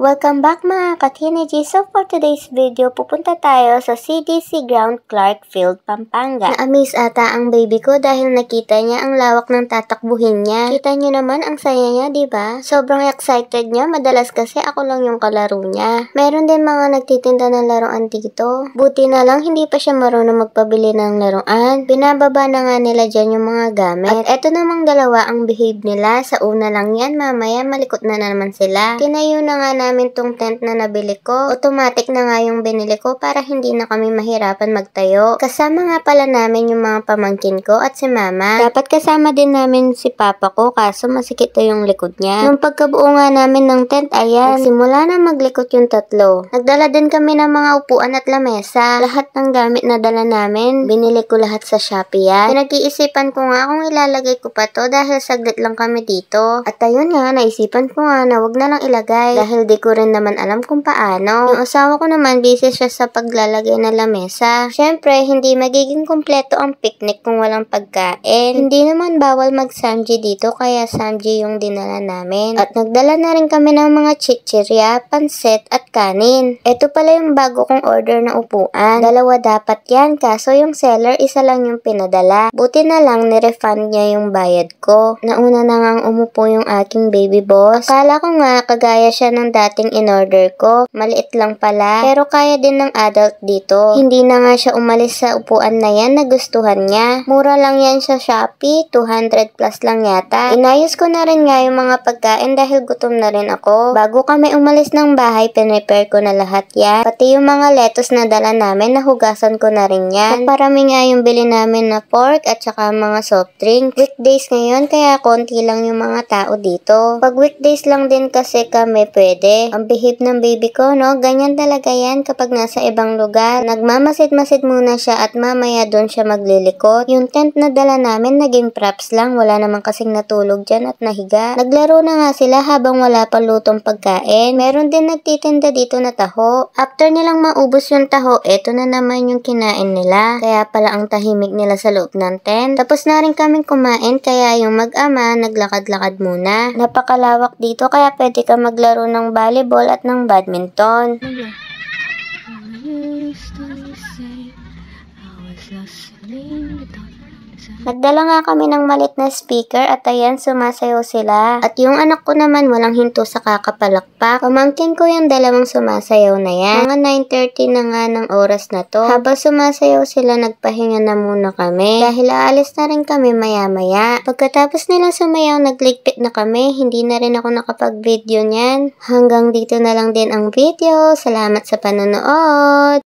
Welcome back mga ka-teenager. So for today's video, pupunta tayo sa CDC Ground Clark Field, Pampanga. Na-amaze ata ang baby ko dahil nakita niya ang lawak ng tatakbuhin niya. Kita niyo naman ang saya niya, diba? Sobrang excited niya, madalas kasi ako lang yung kalaro niya. Meron din mga nagtitinda ng laruan dito. Buti na lang hindi pa siya marunong magpabili ng laruan. Binababa na nga nila dyan yung mga gamit. At eto namang dalawa ang behave nila. Sa una lang yan, mamaya malikot na naman sila. Tinayo na nga namin tong tent na nabili ko. Automatic na nga yung binili ko para hindi na kami mahirapan magtayo. Kasama nga pala namin yung mga pamangkin ko at si mama. Dapat kasama din namin si papa ko kaso masikip yung likod niya. Nung pagkabuo nga namin ng tent, ayan, nagsimula na maglikot yung tatlo. Nagdala din kami ng mga upuan at lamesa. Lahat ng gamit na dala namin, binili ko lahat sa Shopee yan. Pinag-iisipan ko nga kung ilalagay ko pa to dahil saglit lang kami dito. At ayun nga, naisipan ko nga na wag na lang ilagay dahil di ko rin naman alam kung paano. Yung asawa ko naman busy siya sa paglalagay ng lamesa. Syempre, hindi magiging kumpleto ang picnic kung walang pagkain. Hindi naman bawal mag-samji dito kaya samji yung dinala namin. At nagdala na rin kami ng mga chichirya, pansit at kanin. Ito pala yung bago kong order na upuan. Dalawa dapat yan kaso yung seller isa lang yung pinadala. Buti na lang ni-refund niya yung bayad ko. Nauna na ngang umupo yung aking baby boss. Akala ko nga kagaya siya ng dating in-order ko. Maliit lang pala. Pero kaya din ng adult dito. Hindi na nga siya umalis sa upuan na yan na gustuhan niya. Mura lang yan sa Shopee. 200 plus lang yata. Inayos ko na rin nga yung mga pagkain dahil gutom na rin ako. Bago kami umalis ng bahay, pinrepare ko na lahat yan. Pati yung mga lettuce na dala namin, nahugasan ko na rin yan. Parami nga yung bili namin na pork at saka mga soft drink. Weekdays ngayon, kaya konti lang yung mga tao dito. Pag weekdays lang din kasi kami pwede. Ang behave ng baby ko, no? Ganyan talaga yan kapag nasa ibang lugar. Nagmamasid-masid muna siya at mamaya doon siya maglilikot. Yung tent na dala namin naging props lang. Wala naman kasing natulog dyan at nahiga. Naglaro na nga sila habang wala pa lutong pagkain. Meron din nagtitinda dito na taho. After nilang maubos yung taho, eto na naman yung kinain nila. Kaya pala ang tahimik nila sa loob ng tent. Tapos na rin kaming kumain kaya yung mag-ama naglakad-lakad muna. Napakalawak dito kaya pwede ka maglaro ng volleyball at ng badminton. Nagdala nga kami ng malit na speaker at ayan, sumasayaw sila. At yung anak ko naman walang hinto sa kakapalakpak. Pamangkin ko yung dalawang sumasayaw na yan. Mga 9:30 na nga ng oras na to. Habang sumasayaw sila, nagpahinga na muna kami. Dahil aalis na rin kami maya-maya. Pagkatapos nilang sumayaw, nagligpit na kami. Hindi na rin ako nakapag-video niyan. Hanggang dito na lang din ang video. Salamat sa panonood!